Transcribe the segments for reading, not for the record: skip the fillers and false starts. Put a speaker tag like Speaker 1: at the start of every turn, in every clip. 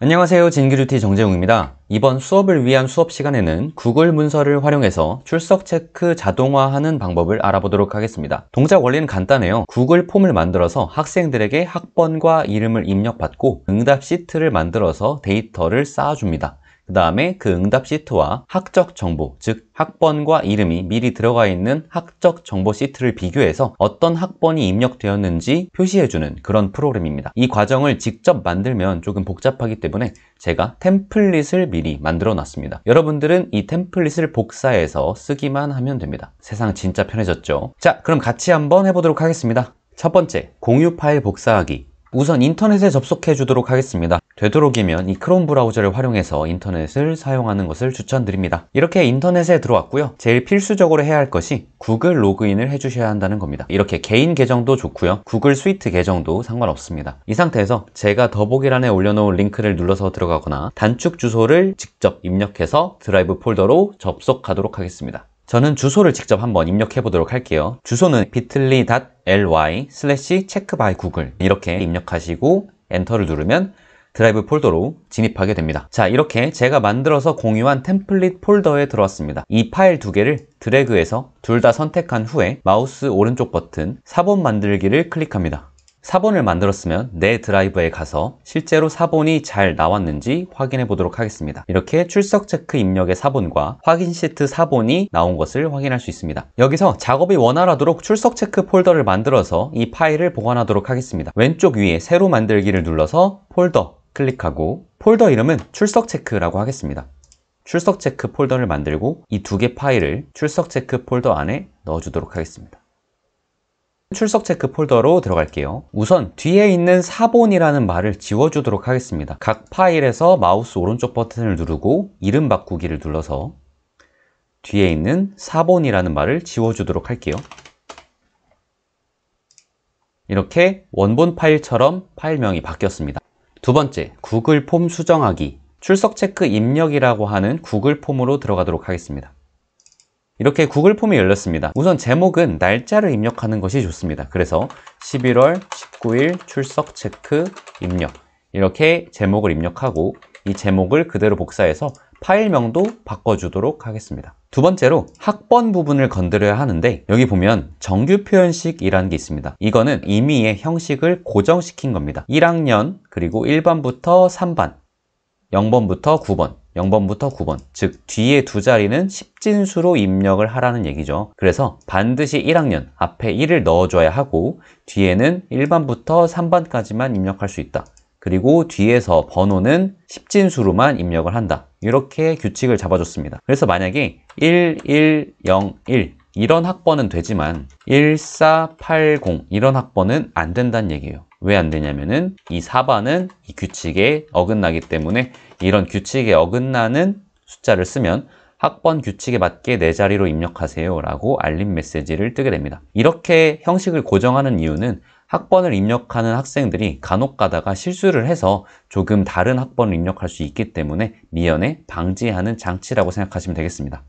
Speaker 1: 안녕하세요. 진규루티 정재웅입니다. 이번 수업을 위한 수업 시간에는 구글 문서를 활용해서 출석 체크 자동화하는 방법을 알아보도록 하겠습니다. 동작 원리는 간단해요. 구글 폼을 만들어서 학생들에게 학번과 이름을 입력받고 응답 시트를 만들어서 데이터를 쌓아줍니다. 그 다음에 그 응답 시트와 학적 정보, 즉 학번과 이름이 미리 들어가 있는 학적 정보 시트를 비교해서 어떤 학번이 입력되었는지 표시해주는 그런 프로그램입니다. 이 과정을 직접 만들면 조금 복잡하기 때문에 제가 템플릿을 미리 만들어 놨습니다. 여러분들은 이 템플릿을 복사해서 쓰기만 하면 됩니다. 세상 진짜 편해졌죠? 자, 그럼 같이 한번 해보도록 하겠습니다. 첫 번째, 공유 파일 복사하기. 우선 인터넷에 접속해 주도록 하겠습니다. 되도록이면 이 크롬 브라우저를 활용해서 인터넷을 사용하는 것을 추천드립니다. 이렇게 인터넷에 들어왔고요. 제일 필수적으로 해야 할 것이 구글 로그인을 해주셔야 한다는 겁니다. 이렇게 개인 계정도 좋고요. 구글 스위트 계정도 상관없습니다. 이 상태에서 제가 더보기란에 올려놓은 링크를 눌러서 들어가거나 단축 주소를 직접 입력해서 드라이브 폴더로 접속하도록 하겠습니다. 저는 주소를 직접 한번 입력해 보도록 할게요. 주소는 bit.ly/checkbyGoogle 이렇게 입력하시고 엔터를 누르면 드라이브 폴더로 진입하게 됩니다. 자, 이렇게 제가 만들어서 공유한 템플릿 폴더에 들어왔습니다. 이 파일 두 개를 드래그해서 둘 다 선택한 후에 마우스 오른쪽 버튼 사본 만들기를 클릭합니다. 사본을 만들었으면 내 드라이브에 가서 실제로 사본이 잘 나왔는지 확인해 보도록 하겠습니다. 이렇게 출석 체크 입력의 사본과 확인 시트 사본이 나온 것을 확인할 수 있습니다. 여기서 작업이 원활하도록 출석 체크 폴더를 만들어서 이 파일을 보관하도록 하겠습니다. 왼쪽 위에 새로 만들기를 눌러서 폴더 클릭하고 폴더 이름은 출석 체크라고 하겠습니다. 출석 체크 폴더를 만들고 이 두 개 파일을 출석 체크 폴더 안에 넣어주도록 하겠습니다. 출석 체크 폴더로 들어갈게요. 우선 뒤에 있는 사본이라는 말을 지워주도록 하겠습니다. 각 파일에서 마우스 오른쪽 버튼을 누르고 이름 바꾸기를 눌러서 뒤에 있는 사본이라는 말을 지워주도록 할게요. 이렇게 원본 파일처럼 파일명이 바뀌었습니다. 두 번째, 구글 폼 수정하기. 출석 체크 입력이라고 하는 구글 폼으로 들어가도록 하겠습니다. 이렇게 구글 폼이 열렸습니다. 우선 제목은 날짜를 입력하는 것이 좋습니다. 그래서 11월 19일 출석 체크 입력 이렇게 제목을 입력하고 이 제목을 그대로 복사해서 파일명도 바꿔주도록 하겠습니다. 두 번째로 학번 부분을 건드려야 하는데 여기 보면 정규 표현식이라는 게 있습니다. 이거는 임의의 형식을 고정시킨 겁니다. 1학년 그리고 1반부터 3반 0번부터 9번 0번부터 9번 즉 뒤에 두 자리는 10진수로 입력을 하라는 얘기죠. 그래서 반드시 1학년 앞에 1을 넣어줘야 하고 뒤에는 1반부터 3반까지만 입력할 수 있다. 그리고 뒤에서 번호는 10진수로만 입력을 한다. 이렇게 규칙을 잡아줬습니다. 그래서 만약에 1101 이런 학번은 되지만 1480 이런 학번은 안 된다는 얘기예요. 왜 안 되냐면은 이 4반은 이 규칙에 어긋나기 때문에 이런 규칙에 어긋나는 숫자를 쓰면 학번 규칙에 맞게 네 자리로 입력하세요 라고 알림 메시지를 뜨게 됩니다. 이렇게 형식을 고정하는 이유는 학번을 입력하는 학생들이 간혹 가다가 실수를 해서 조금 다른 학번을 입력할 수 있기 때문에 미연에 방지하는 장치라고 생각하시면 되겠습니다.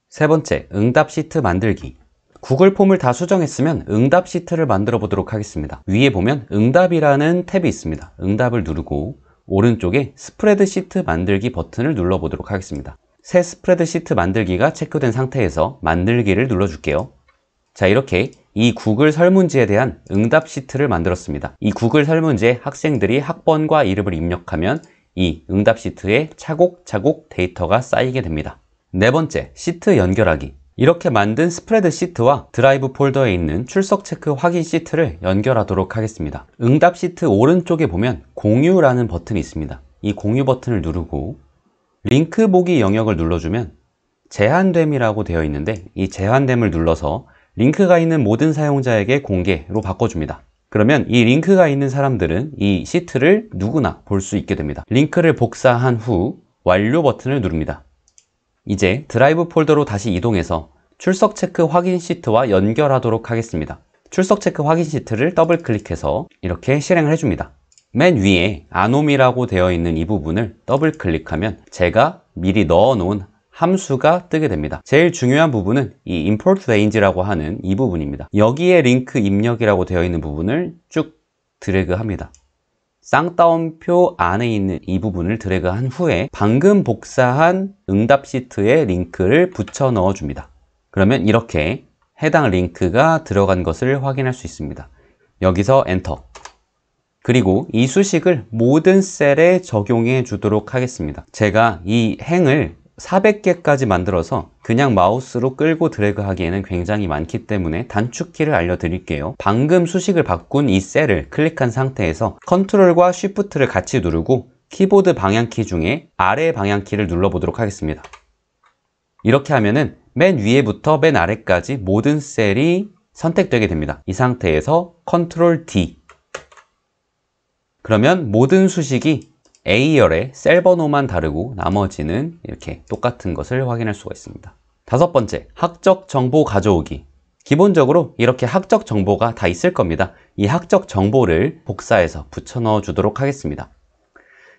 Speaker 1: 세 번째, 응답 시트 만들기. 구글 폼을 다 수정했으면 응답 시트를 만들어 보도록 하겠습니다. 위에 보면 응답이라는 탭이 있습니다. 응답을 누르고 오른쪽에 스프레드 시트 만들기 버튼을 눌러 보도록 하겠습니다. 새 스프레드 시트 만들기가 체크된 상태에서 만들기를 눌러줄게요. 자, 이렇게 이 구글 설문지에 대한 응답 시트를 만들었습니다. 이 구글 설문지에 학생들이 학번과 이름을 입력하면 이 응답 시트에 차곡차곡 데이터가 쌓이게 됩니다. 네 번째, 시트 연결하기. 이렇게 만든 스프레드 시트와 드라이브 폴더에 있는 출석 체크 확인 시트를 연결하도록 하겠습니다. 응답 시트 오른쪽에 보면 공유라는 버튼이 있습니다. 이 공유 버튼을 누르고 링크 보기 영역을 눌러주면 제한됨이라고 되어 있는데 이 제한됨을 눌러서 링크가 있는 모든 사용자에게 공개로 바꿔줍니다. 그러면 이 링크가 있는 사람들은 이 시트를 누구나 볼 수 있게 됩니다. 링크를 복사한 후 완료 버튼을 누릅니다. 이제 드라이브 폴더로 다시 이동해서 출석 체크 확인 시트와 연결하도록 하겠습니다. 출석 체크 확인 시트를 더블 클릭해서 이렇게 실행을 해줍니다. 맨 위에 anom이라고 되어 있는 이 부분을 더블 클릭하면 제가 미리 넣어 놓은 함수가 뜨게 됩니다. 제일 중요한 부분은 이 import range라고 하는 이 부분입니다. 여기에 링크 입력이라고 되어 있는 부분을 쭉 드래그 합니다. 쌍따옴표 안에 있는 이 부분을 드래그한 후에 방금 복사한 응답 시트에 링크를 붙여 넣어 줍니다. 그러면 이렇게 해당 링크가 들어간 것을 확인할 수 있습니다. 여기서 엔터. 그리고 이 수식을 모든 셀에 적용해 주도록 하겠습니다. 제가 이 행을 400개까지 만들어서 그냥 마우스로 끌고 드래그 하기에는 굉장히 많기 때문에 단축키를 알려드릴게요. 방금 수식을 바꾼 이 셀을 클릭한 상태에서 컨트롤과 쉬프트를 같이 누르고 키보드 방향키 중에 아래 방향키를 눌러보도록 하겠습니다. 이렇게 하면은 맨 위에부터 맨 아래까지 모든 셀이 선택되게 됩니다. 이 상태에서 컨트롤 D. 그러면 모든 수식이 A열의 셀 번호만 다르고 나머지는 이렇게 똑같은 것을 확인할 수가 있습니다. 다섯 번째, 학적 정보 가져오기. 기본적으로 이렇게 학적 정보가 다 있을 겁니다. 이 학적 정보를 복사해서 붙여 넣어 주도록 하겠습니다.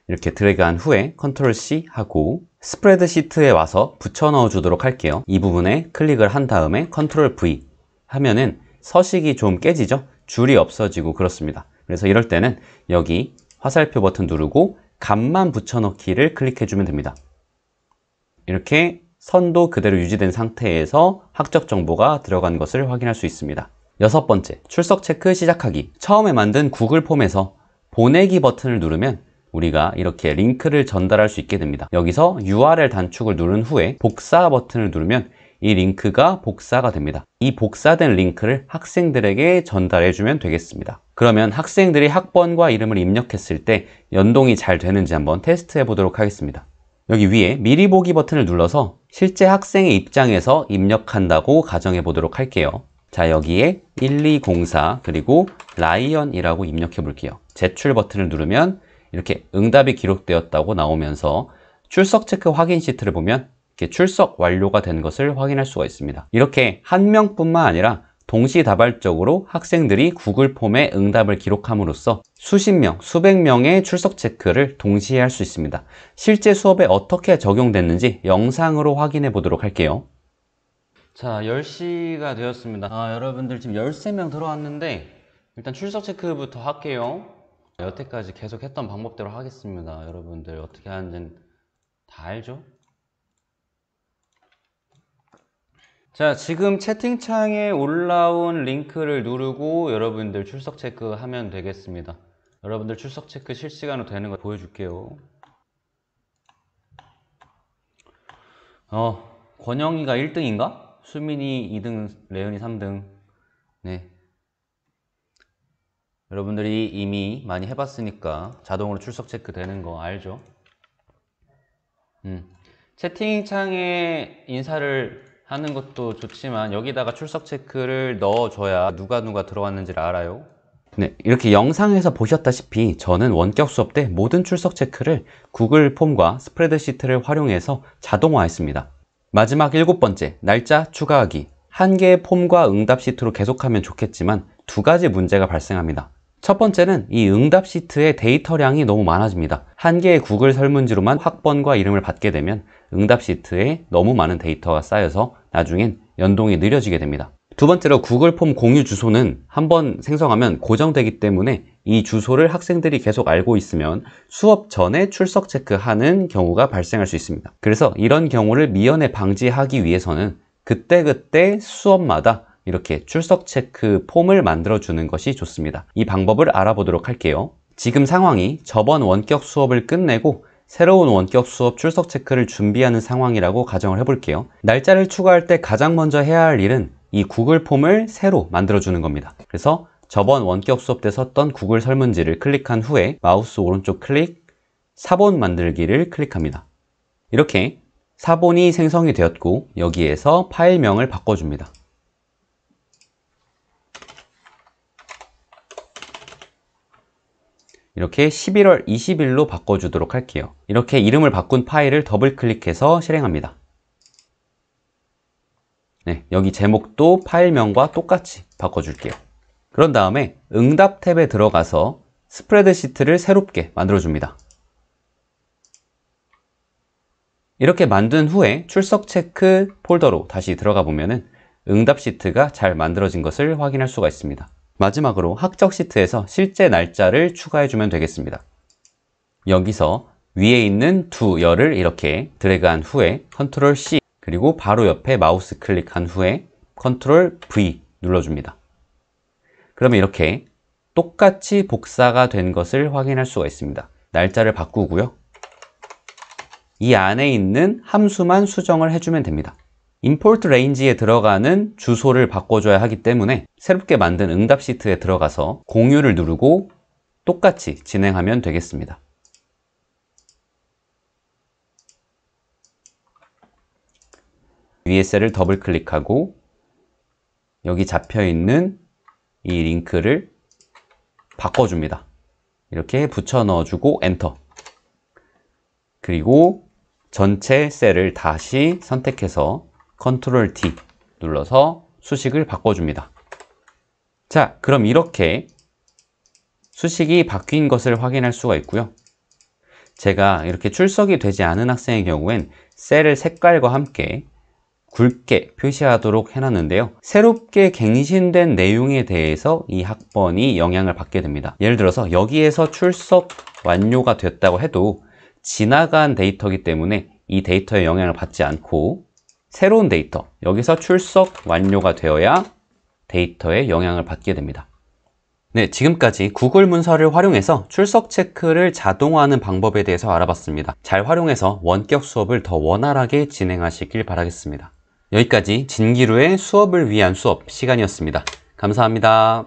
Speaker 1: 이렇게 드래그한 후에 컨트롤 C 하고 스프레드 시트에 와서 붙여 넣어 주도록 할게요. 이 부분에 클릭을 한 다음에 컨트롤 V 하면은 서식이 좀 깨지죠? 줄이 없어지고 그렇습니다. 그래서 이럴 때는 여기 화살표 버튼 누르고 값만 붙여넣기를 클릭해주면 됩니다. 이렇게 선도 그대로 유지된 상태에서 학적 정보가 들어간 것을 확인할 수 있습니다. 여섯 번째, 출석 체크 시작하기. 처음에 만든 구글 폼에서 보내기 버튼을 누르면 우리가 이렇게 링크를 전달할 수 있게 됩니다. 여기서 URL 단축을 누른 후에 복사 버튼을 누르면 이 링크가 복사가 됩니다. 이 복사된 링크를 학생들에게 전달해주면 되겠습니다. 그러면 학생들이 학번과 이름을 입력했을 때 연동이 잘 되는지 한번 테스트해 보도록 하겠습니다. 여기 위에 미리 보기 버튼을 눌러서 실제 학생의 입장에서 입력한다고 가정해 보도록 할게요. 자, 여기에 1204 그리고 라이언이라고 입력해 볼게요. 제출 버튼을 누르면 이렇게 응답이 기록되었다고 나오면서 출석 체크 확인 시트를 보면 이렇게 출석 완료가 된 것을 확인할 수가 있습니다. 이렇게 한 명뿐만 아니라 동시다발적으로 학생들이 구글 폼에 응답을 기록함으로써 수십 명, 수백 명의 출석 체크를 동시에 할 수 있습니다. 실제 수업에 어떻게 적용됐는지 영상으로 확인해 보도록 할게요. 자, 10시가 되었습니다. 여러분들 지금 13명 들어왔는데 일단 출석 체크부터 할게요. 여태까지 계속 했던 방법대로 하겠습니다. 여러분들 어떻게 하는지는 다 알죠? 자, 지금 채팅창에 올라온 링크를 누르고 여러분들 출석 체크하면 되겠습니다. 여러분들 출석 체크 실시간으로 되는 거 보여줄게요. 권영이가 1등인가? 수민이 2등, 레은이 3등. 네. 여러분들이 이미 많이 해봤으니까 자동으로 출석 체크 되는 거 알죠? 채팅창에 인사를 하는 것도 좋지만 여기다가 출석 체크를 넣어줘야 누가 들어왔는지를 알아요. 네, 이렇게 영상에서 보셨다시피 저는 원격 수업 때 모든 출석 체크를 구글 폼과 스프레드시트를 활용해서 자동화했습니다. 마지막 7번째, 날짜 추가하기. 한 개의 폼과 응답 시트로 계속하면 좋겠지만 두 가지 문제가 발생합니다. 첫 번째는 이 응답 시트의 데이터량이 너무 많아집니다. 한 개의 구글 설문지로만 학번과 이름을 받게 되면 응답 시트에 너무 많은 데이터가 쌓여서 나중엔 연동이 느려지게 됩니다. 두 번째로 구글 폼 공유 주소는 한번 생성하면 고정되기 때문에 이 주소를 학생들이 계속 알고 있으면 수업 전에 출석 체크하는 경우가 발생할 수 있습니다. 그래서 이런 경우를 미연에 방지하기 위해서는 그때그때 수업마다 이렇게 출석 체크 폼을 만들어 주는 것이 좋습니다. 이 방법을 알아보도록 할게요. 지금 상황이 저번 원격 수업을 끝내고 새로운 원격 수업 출석 체크를 준비하는 상황이라고 가정을 해볼게요. 날짜를 추가할 때 가장 먼저 해야 할 일은 이 구글 폼을 새로 만들어 주는 겁니다. 그래서 저번 원격 수업 때 썼던 구글 설문지를 클릭한 후에 마우스 오른쪽 클릭, 사본 만들기를 클릭합니다. 이렇게 사본이 생성이 되었고 여기에서 파일명을 바꿔줍니다. 이렇게 11월 20일로 바꿔주도록 할게요. 이렇게 이름을 바꾼 파일을 더블 클릭해서 실행합니다. 네, 여기 제목도 파일명과 똑같이 바꿔줄게요. 그런 다음에 응답 탭에 들어가서 스프레드시트를 새롭게 만들어줍니다. 이렇게 만든 후에 출석 체크 폴더로 다시 들어가 보면은 응답 시트가 잘 만들어진 것을 확인할 수가 있습니다. 마지막으로 학적 시트에서 실제 날짜를 추가해주면 되겠습니다. 여기서 위에 있는 두 열을 이렇게 드래그한 후에 컨트롤 C 그리고 바로 옆에 마우스 클릭한 후에 컨트롤 V 눌러줍니다. 그러면 이렇게 똑같이 복사가 된 것을 확인할 수가 있습니다. 날짜를 바꾸고요. 이 안에 있는 함수만 수정을 해주면 됩니다. import range에 들어가는 주소를 바꿔줘야 하기 때문에 새롭게 만든 응답 시트에 들어가서 공유를 누르고 똑같이 진행하면 되겠습니다. 위에 셀을 더블 클릭하고 여기 잡혀있는 이 링크를 바꿔줍니다. 이렇게 붙여 넣어주고 엔터. 그리고 전체 셀을 다시 선택해서 컨트롤 D 눌러서 수식을 바꿔줍니다. 자, 그럼 이렇게 수식이 바뀐 것을 확인할 수가 있고요. 제가 이렇게 출석이 되지 않은 학생의 경우엔 셀을 색깔과 함께 굵게 표시하도록 해놨는데요. 새롭게 갱신된 내용에 대해서 이 학번이 영향을 받게 됩니다. 예를 들어서 여기에서 출석 완료가 됐다고 해도 지나간 데이터이기 때문에 이 데이터에 영향을 받지 않고 새로운 데이터, 여기서 출석 완료가 되어야 데이터에 영향을 받게 됩니다. 네, 지금까지 구글 문서를 활용해서 출석 체크를 자동화하는 방법에 대해서 알아봤습니다. 잘 활용해서 원격 수업을 더 원활하게 진행하시길 바라겠습니다. 여기까지 진기루의 수업을 위한 수업 시간이었습니다. 감사합니다.